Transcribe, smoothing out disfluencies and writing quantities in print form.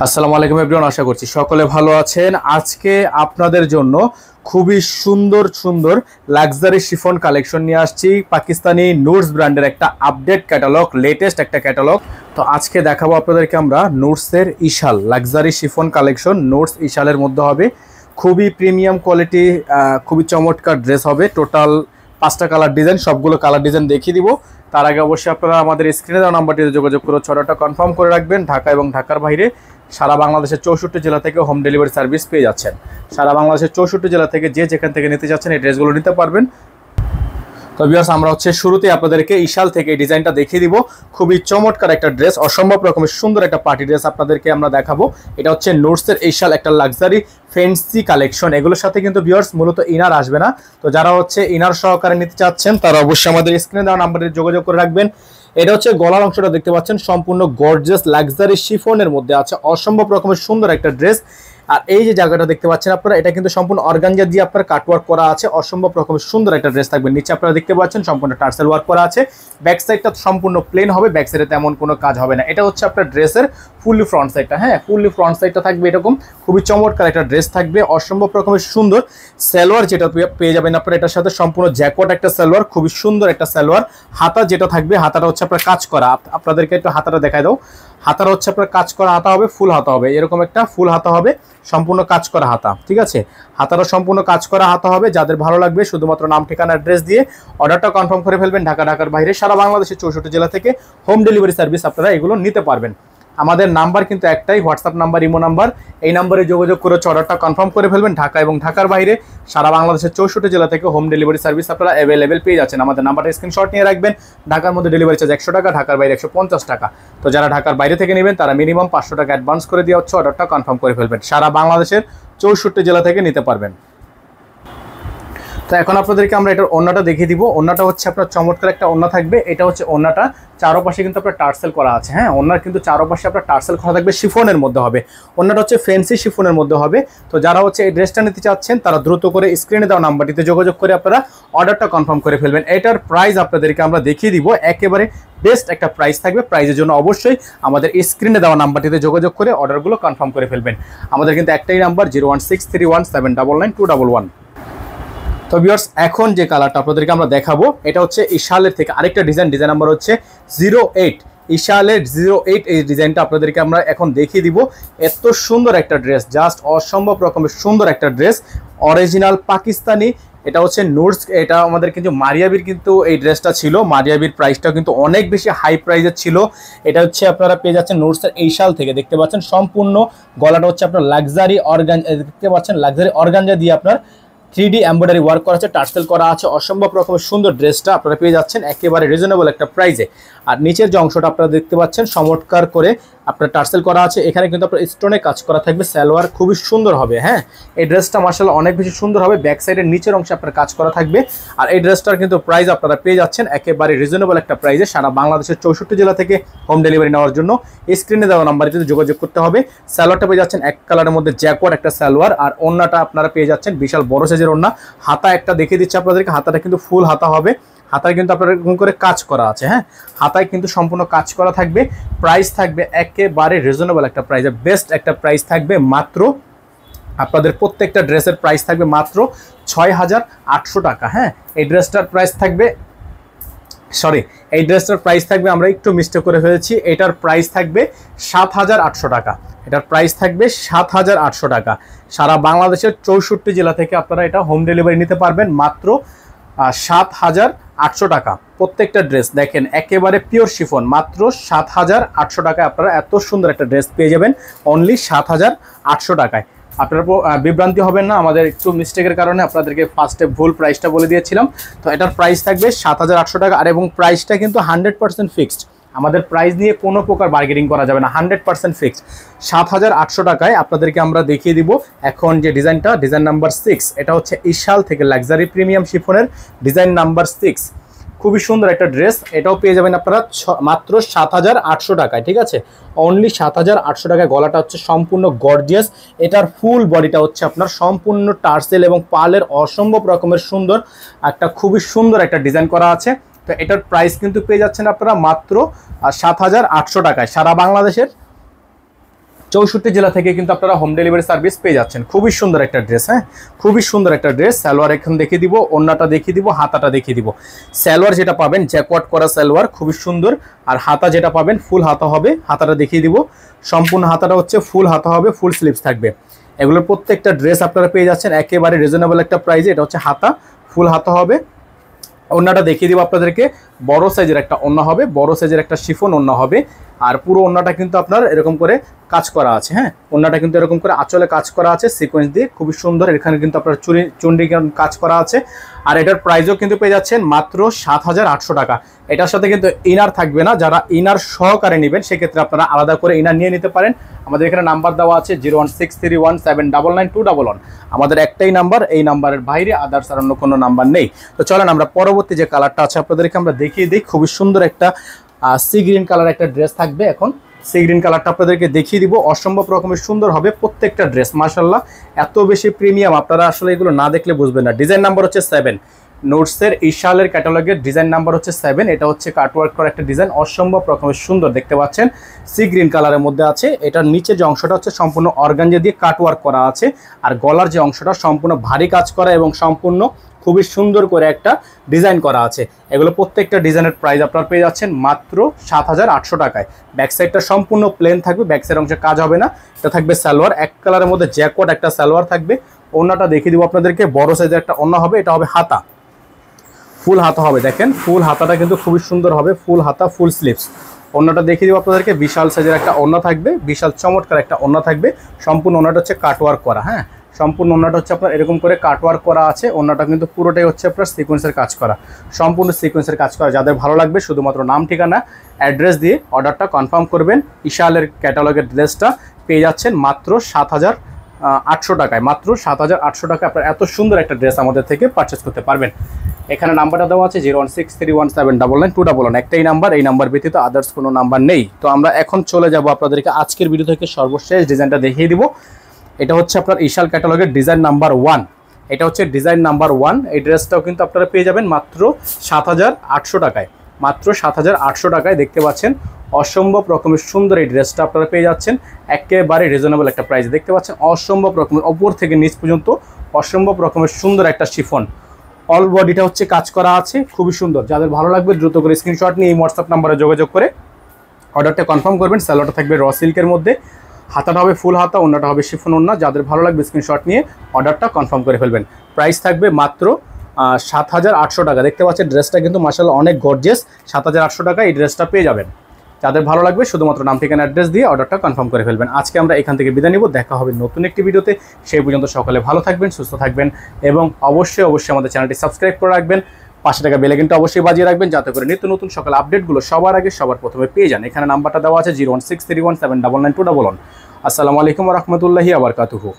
আসসালামু আলাইকুম এভরিওয়ান, আশা করছি সকলে ভালো আছেন। আজকে আপনাদের জন্য খুবই সুন্দর সুন্দর লাক্সারি শিফন কালেকশন নিয়ে আসছি। পাকিস্তানি নুটস ব্র্যান্ডের একটা আপডেট ক্যাটালগ, লেটেস্ট একটা ক্যাটালগ। তো আজকে দেখাবো আপনাদেরকে আমরা নুটসের ইশাল লাক্সারি শিফন কালেকশন। নুটস ইশালের মধ্যে হবে খুবই প্রিমিয়াম কোয়ালিটি, খুবই চমৎকার ড্রেস হবে। টোটাল 5টা কালার ডিজাইন, সবগুলো কালার ডিজাইন দেখিয়ে দিব। তার আগে অবশ্যই আপনারা আমাদের স্ক্রিনে দেওয়া নাম্বারটিতে যোগাযোগ করে অর্ডারটা কনফার্ম করে রাখবেন। ঢাকা এবং ঢাকার বাইরে সারা বাংলাদেশের 64 জেলা থেকে হোম ডেলিভারি সার্ভিস পেয়ে যাচ্ছেন। সারা বাংলাদেশের 64 জেলা থেকে যে যেখান থেকে নিতে যাচ্ছেন এই ড্রেসগুলো নিতে পারবেন। তো ভিউয়ার্স, আমরা শুরুতে আপনাদেরকে ইশাল থেকে এই ডিজাইনটা দেখিয়ে দিব। খুবই চমৎকার একটা ড্রেস, অসম্ভব রকমের সুন্দর একটা পার্টি ড্রেস আপনাদেরকে আমরা দেখাবো। এটা হচ্ছে নুটসের ইশাল, একটা লাক্সারি ফ্যান্সি কালেকশন। এগুলোর সাথে কিন্তু ভিউয়ার্স মূলত ইনার আসবে না। তো যারা ইনার সহকারে নিতে চাচ্ছেন তারা অবশ্যই আমাদের স্ক্রিনে দেওয়া নাম্বারে যোগাযোগ করে রাখবেন। এটা হচ্ছে গলার অংশটা দেখতে পাচ্ছেন, সম্পূর্ণ গর্জিয়াস লাক্সারি শিফনের মধ্যে আছে। অসম্ভব রকমের সুন্দর একটা ড্রেস। আর এই যে জায়গাটা দেখতে পাচ্ছেন আপনারা, এটা কিন্তু সম্পূর্ণ অর্গানজা দিয়ে আপনার কাটওয়ার্ক করা আছে। অসম্ভব রকমের সুন্দর একটা ড্রেস থাকবে। নিচে আপনারা দেখতে পাচ্ছেন সম্পূর্ণ টার্সেল ওয়ার্ক করা আছে। ব্যাক সাইডটা সম্পূর্ণ প্লেন হবে, ব্যাক সাইডে তেমন কোনো কাজ হবে না। এটা হচ্ছে আপনার ড্রেসের ফুললি ফ্রন্ট সাইডটা। হ্যাঁ, ফুললি ফ্রন্ট সাইডটা থাকবে এরকম, খুবই চমৎকার একটা ড্রেস থাকবে। অসম্ভব রকমের সুন্দর সালোয়ার যেটা পেয়ে যাবেন আপনারা, এটার সাথে সম্পূর্ণ জ্যাকওয়াট একটা সালোয়ার, খুবই সুন্দর একটা সালোয়ার। হাতা যেটা থাকবে, হাতাটা হচ্ছে আপনার কাজ করা। আপনাদেরকে একটু হাতাটা দেখাই দাও। হাতাটা হচ্ছে আপনার কাজ করা হাতা হবে, ফুল হাতা হবে, এরকম একটা ফুল হাতা হবে, সম্পূর্ণ কাজ করা হাতা। ঠিক আছে, হাতাটা সম্পূর্ণ কাজ করা হাতা হবে। যাদের ভালো লাগবে শুধুমাত্র নাম, ঠিকানা, অ্যাড্রেস দিয়ে অর্ডারটা কনফার্ম করে ফেলবেন। ঢাকার বাইরে সারা বাংলাদেশের 64 জেলা থেকে হোম ডেলিভারি সার্ভিস আপনারা এগুলো নিতে পারবেন। আমাদের নাম্বার কিন্তু একটাই, হোয়াটসঅ্যাপ নাম্বার, ইমো নাম্বার। এই নাম্বারে যোগাযোগ করে অর্ডারটা কনফার্ম করে ফেলবেন। ঢাকা এবং ঢাকার বাইরে সারা বাংলাদেশের 64 জেলা থেকে হোম ডেলিভারি সার্ভিস আপনারা অ্যাভেলেবেল পেয়ে যাচ্ছেন। আমাদের নাম্বারটা স্ক্রিনশট নিয়ে রাখবেন। ঢাকার মধ্যে ডেলিভারি চার্জ 100 টাকা, ঢাকার বাইরে 150 টাকা। তো যারা ঢাকার বাইরে থেকে নেবেন তারা মিনিমাম 500 টাকা অ্যাডভান্স করে দিয়ে অর্ডারটা কনফার্ম করে ফেলবেন। সারা বাংলাদেশের 64 জেলা থেকে নিতে পারবেন। তো এখন আপনাদেরকে আমরা এটার ওন্নাটা দেখিয়ে দিব। ওন্নাটা হচ্ছে আপনার চমৎকার একটা ওন্না থাকবে। এটা হচ্ছে ওন্নাটা, চারপাশে কিন্তু আপনার টার্সেল করা আছে। হ্যাঁ, ওন্নার কিন্তু চারপাশে আপনার টার্সেল করা থাকবে, শিফনের মধ্যে হবে। ওন্নাটা হচ্ছে ফ্যান্সি শিফনের মধ্যে হবে। তো যারা এই ড্রেসটা নিতে চাচ্ছেন তারা দ্রুত করে স্ক্রিনে দেওয়া নাম্বারটিতে যোগাযোগ করে আপনারা অর্ডারটা কনফার্ম করে ফেলবেন। এটার প্রাইস আপনাদেরকে আমরা দেখিয়ে দিব, একেবারে বেস্ট একটা প্রাইস থাকবে। প্রাইসের জন্য অবশ্যই আমাদের স্ক্রিনে দেওয়া নাম্বারটিতে যোগাযোগ করে অর্ডারগুলো কনফার্ম করে ফেলবেন। আমাদের কিন্তু একটাই নাম্বার, 016317911। তো ভিউয়ার্স, এখন যে কালারটা আপনাদেরকে আমরা দেখাবো এটা হচ্ছে ইশালের থেকে আরেকটা ডিজাইন নাম্বার হচ্ছে 08। ইশালের 08 এই ডিজাইনটা আপনাদেরকে আমরা এখন দেখিয়ে দিব। এত সুন্দর একটা ড্রেস, জাস্ট অসম্ভব রকমের সুন্দর একটা ড্রেস, অরিজিনাল পাকিস্তানি। এটা হচ্ছে নুটস। এটা আমাদের কিন্তু মারিয়াবির কিন্তু এই ড্রেসটা ছিল। মারিয়াবির প্রাইসটাও কিন্তু অনেক বেশি হাই প্রাইসের ছিল। এটা হচ্ছে আপনারা পেয়ে যাচ্ছেন নুটসের ইশাল থেকে। দেখতে পাচ্ছেন সম্পূর্ণ গলাটা হচ্ছে আপনার লাক্সারি অর্গানজা, দেখতে পাচ্ছেন লাক্সারি অর্গানজা দিয়ে আপনার 3D এমব্রয়ডারি ওয়ার্ক করা আছে, টার্সেল করা আছে। অসম্ভব রকমের সুন্দর ড্রেসটা আপনারা পেয়ে যাচ্ছেন একেবারে রিজনেবল একটা প্রাইসে। আর নিচের যে অংশটা আপনারা দেখতে পাচ্ছেন চমৎকার করে আপনার টার্সেল করা আছে। এখানে কিন্তু আপনার স্টোনে কাজ করা থাকবে, সালোয়ার খুবই সুন্দর হবে। হ্যাঁ, এই ড্রেসটা মাশাআল্লাহ অনেক বেশি সুন্দর হবে। ব্যাক সাইডের নিচের অংশে আপনার কাজ করা থাকবে। আর এই ড্রেসটার কিন্তু প্রাইস আপনারা পেয়ে যাচ্ছেন একেবারে রিজনেবল একটা প্রাইসে। সারা বাংলাদেশের 64 জেলা থেকে হোম ডেলিভারি নেওয়ার জন্য স্ক্রিনে দেওয়া নাম্বারে যোগাযোগ করতে হবে। সালোয়ারটা পেয়ে যাচ্ছেন এক কালারের মধ্যে জ্যাকওয়ার্ড একটা সালোয়ার। আর ওন্নাটা আপনারা পেয়ে যাচ্ছেন বিশাল বড় সাইজের ওন্না। হাতা একটা দেখিয়ে দিচ্ছি আপনাদেরকে, হাতাটা কিন্তু ফুল হাতা হবে। হাতায় কিন্তু আপনার এরকম করে কাজ করা আছে। হ্যাঁ, হাতায় কিন্তু সম্পূর্ণ কাজ করা থাকবে। প্রাইস থাকবে একেবারে রিজনেবল একটা প্রাইসে, বেস্ট একটা প্রাইস থাকবে। মাত্র আপনাদের প্রত্যেকটা ড্রেসের প্রাইস থাকবে মাত্র 6800 টাকা। হ্যাঁ, এই ড্রেসটার প্রাইস থাকবে, এই ড্রেসটার প্রাইস থাকবে, আমরা একটু মিস্টেক করে ফেলেছি। এটার প্রাইস থাকবে 7800 টাকা। এটার প্রাইস থাকবে 7800 টাকা। সারা বাংলাদেশের 64 জেলা থেকে আপনারা এটা হোম ডেলিভারি নিতে পারবেন মাত্র 7800 টাকা। প্রত্যেকটা ড্রেস দেখেন একেবারে পিওর শিফন, মাত্র 7800 টাকায় আপনারা এত সুন্দর একটা ড্রেস পেয়ে যাবেন অনলি 7800 টাকায়। আপনারা বিভ্রান্তি হবেন না, আমাদের একটু মিস্টেকের কারণে আপনাদেরকে ফার্স্টে ভুল প্রাইসটা বলে দিয়েছিলাম। তো এটার প্রাইস থাকবে 7800 টাকা। আর এবং প্রাইসটা কিন্তু 100% ফিক্সড। আমাদের প্রাইস নিয়ে কোনো প্রকার বার্গেনিং করা যাবে না, 100% ফিক্সড। 7800 টাকায় আপনাদেরকে আমরা দেখিয়ে দিব এখন যে ডিজাইনটা, ডিজাইন নাম্বার 6। এটা হচ্ছে ইশাল থেকে লাক্সারি প্রিমিয়াম শিফনের ডিজাইন নাম্বার 6। খুবই সুন্দর একটা ড্রেস। এটাও পেয়ে যাবেন আপনারা মাত্র 7800 টাকায়। ঠিক আছে, অনলি 7800 টাকায়। গলাটা হচ্ছে সম্পূর্ণ গর্জিয়াস। এটার ফুল বডিটা হচ্ছে আপনার সম্পূর্ণ টার্সেল এবং পালের অসম্ভব রকমের সুন্দর একটা, খুবই সুন্দর একটা ডিজাইন করা আছে। তো এটার প্রাইস কিন্তু পেয়ে যাচ্ছেন আপনারা মাত্র 7800 টাকায়। সারা বাংলাদেশের 64 জেলা থেকে কিন্তু আপনারা হোম ডেলিভারি সার্ভিস পেয়ে যাচ্ছেন। খুবই সুন্দর একটা ড্রেস, হ্যাঁ খুবই সুন্দর একটা ড্রেস। সালোয়ার এখন দেখিয়ে দিব, ওন্নাটা দেখিয়ে দিব, হাতাটা দেখিয়ে দিব। সালোয়ার যেটা পাবেন জ্যাকওয়ার্ড করা সালোয়ার, খুবই সুন্দর। আর হাতা যেটা পাবেন ফুল হাতা হবে, হাতাটা দেখিয়ে দিব। সম্পূর্ণ হাতাটা হচ্ছে ফুল হাতা হবে, ফুল স্লিভস থাকবে। এগুলোর প্রত্যেকটা ড্রেস আপনারা পেয়ে যাচ্ছেন একেবারে রিজনেবল একটা প্রাইসে। এটা হচ্ছে হাতা, ফুল হাতা হবে। ওন্নাটা দেখিয়ে দিব আপনাদেরকে, বড় সাইজের একটা ওন্না হবে, বড় সাইজের একটা শিফন ওন্না হবে। আর পুরো ওন্নাটা কিন্তু আপনার এরকম করে কাজ করা আছে, হ্যাঁ ওন্নাটা কিন্তু এরকম করে আঁচলে কাজ করা আছে সিকোয়েন্স দিয়ে, খুবই সুন্দর। এখানে কিন্তু আপনার চুন্ডি কাজ করা আছে। আর এটার প্রাইসও কিন্তু পেয়ে যাচ্ছেন মাত্র 7800 টাকা। এটার সাথে কিন্তু ইনার থাকবে না, যারা ইনার সহকারে নেবেন সেক্ষেত্রে আপনারা আলাদা করে ইনার নিয়ে নিতে পারেন। আমাদের এখানে নাম্বার দেওয়া আছে 01631799911। আমাদের একটাই নাম্বার, এই নাম্বারের বাইরে আদার্স আর অন্য কোনো নাম্বার নেই। তো চলেন আমরা পরবর্তী যে কালারটা আছে আপনাদেরকে আমরা দেখিয়ে দিই। খুবই সুন্দর একটা সি গ্রিন কালার একটা ড্রেস থাকবে। এখন সি গ্রিন কালারটা আপনাদেরকে দেখিয়ে দিব, অসম্ভব রকমের সুন্দর হবে প্রত্যেকটা ড্রেস। মাশাআল্লাহ এত বেশি প্রিমিয়াম, আপনারা আসলে এগুলো না দেখলে বুঝবেন না। ডিজাইন নাম্বার হচ্ছে 7, নোটসের ইশালের ক্যাটালগের ডিজাইন নাম্বার হচ্ছে 7। এটা হচ্ছে কাটওয়ার্ক করা একটা ডিজাইন, অসম্ভব রকমের সুন্দর দেখতে পাচ্ছেন। সি গ্রিন কালারের মধ্যে আছে। এটার নিচে যে অংশটা হচ্ছে সম্পূর্ণ অর্গানজা দিয়ে কাটওয়ার্ক করা আছে। আর গলার যে অংশটা সম্পূর্ণ ভারী কাজ করা এবং সম্পূর্ণ খুবই সুন্দর করে একটা ডিজাইন করা আছে। এগুলো প্রত্যেকটা ডিজাইনের প্রাইস আপনারা পেয়ে যাচ্ছেন মাত্র 7800 টাকায়। ব্যাক সাইডটা সম্পূর্ণ প্লেন থাকবে, ব্যাক সাইড অংশে কাজ হবে না। এটা থাকবে সালোয়ার, এক কালারের মধ্যে জ্যাকওয়ার্ড একটা সালোয়ার থাকবে। ওন্নাটা দেখিয়ে দিব আপনাদেরকে, বড় সাইজের একটা ওন্না হবে। এটা হবে হাতা, ফুল হাতা হবে। দেখেন ফুল হাতাটা কিন্তু খুবই সুন্দর হবে, ফুল হাতা ফুল স্লিভস। ওন্নাটা দেখিয়ে দিব আপনাদেরকে, বিশাল সাইজের একটা ওন্না থাকবে, বিশাল চমৎকার একটা ওন্না থাকবে। সম্পূর্ণ ওন্নাটা হচ্ছে কাটওয়ার্ক করা, হ্যাঁ সম্পূর্ণ ওন্নাটা হচ্ছে আপনার এরকম করে কাটওয়ার্ক করা আছে। ওন্নাটা কিন্তু পুরোটাই হচ্ছে আপনার সিকোয়েন্সের কাজ করা, সম্পূর্ণ সিকোয়েন্সের কাজ করা। যাদের ভালো লাগবে শুধুমাত্র নাম ঠিকানা অ্যাড্রেস দিয়ে অর্ডারটা কনফার্ম করবেন। ইশালের ক্যাটালগের ড্রেসটা পেয়ে যাচ্ছেন মাত্র 7800 টাকায়। মাত্র 7800 টাকায় আপনার এত সুন্দর একটা ড্রেস আমাদের থেকে পারচেস করতে পারবেন। এখানে নাম্বারটা দেওয়া আছে 01631799911। একটাই নাম্বার, এই নাম্বার ব্যতীত আদার্স কোনো নাম্বার নেই। তো আমরা এখন চলে যাব আপনাদেরকে আজকের ভিডিও থেকে সর্বশেষ ডিজাইনটা দেখিয়ে দিব। এটা হচ্ছে আপনার ইশাল ক্যাটালগের ডিজাইন নাম্বার 1। এটা হচ্ছে ডিজাইন নাম্বার 1। এই ড্রেসটাও কিন্তু আপনারা পেয়ে যাবেন মাত্র 7800 টাকায়। মাত্র 7800 টাকায় দেখতে পাচ্ছেন, অসম্ভব রকমের সুন্দর এই ড্রেসটা আপনারা পেয়ে যাচ্ছেন একেবারে রিজনেবল একটা প্রাইস। দেখতে পাচ্ছেন অসম্ভব রকমের ওপর থেকে নিচ পর্যন্ত অসম্ভব রকমের সুন্দর একটা শিফন। অল বডিটা হচ্ছে কাজ করা আছে, খুবই সুন্দর। যাদের ভালো লাগবে দ্রুত করে স্ক্রিনশট নিয়ে এই হোয়াটসঅ্যাপ নাম্বারে যোগাযোগ করে অর্ডারটা কনফার্ম করবেন। সালোয়ারটা থাকবে র সিল্কের মধ্যে, হাতাটা হবে ফুল হাতা, ওন্নাটা হবে শিফন ওন্না। যাদের ভালো লাগবে স্ক্রিনশট নিয়ে অর্ডারটা কনফার্ম করে ফেলবেন। প্রাইস থাকবে মাত্র 7800 টাকা। দেখতে পাচ্ছেন ড্রেসটা কিন্তু মাশাআল্লাহ অনেক গর্জিয়াস। 7800 টাকা এই ড্রেসটা পেয়ে যাবেন। যাদের ভালো লাগবে শুধুমাত্র নাম ঠিকানা অ্যাড্রেস দিয়ে অর্ডারটা কনফার্ম করে ফেলবেন। আজকে আমরা এখান থেকে বিদায় নিব, দেখা হবে নতুন একটি ভিডিওতে। সেই পর্যন্ত সকলে ভালো থাকবেন, সুস্থ থাকবেন এবং অবশ্যই আমাদের চ্যানেলটি সাবস্ক্রাইব করে রাখবেন। 500 টাকা বেল আইকনটা অবশ্যই বাজিয়ে রাখবেন, যাতে করে নিত্য নতুন সকল আপডেটগুলো সবার আগে সবার প্রথমে পেয়ে যান। এখানে নাম্বারটা দেওয়া আছে 01631799911। আসসালামু আলাইকুম ওয়া রাহমাতুল্লাহি ওয়া বারাকাতুহু।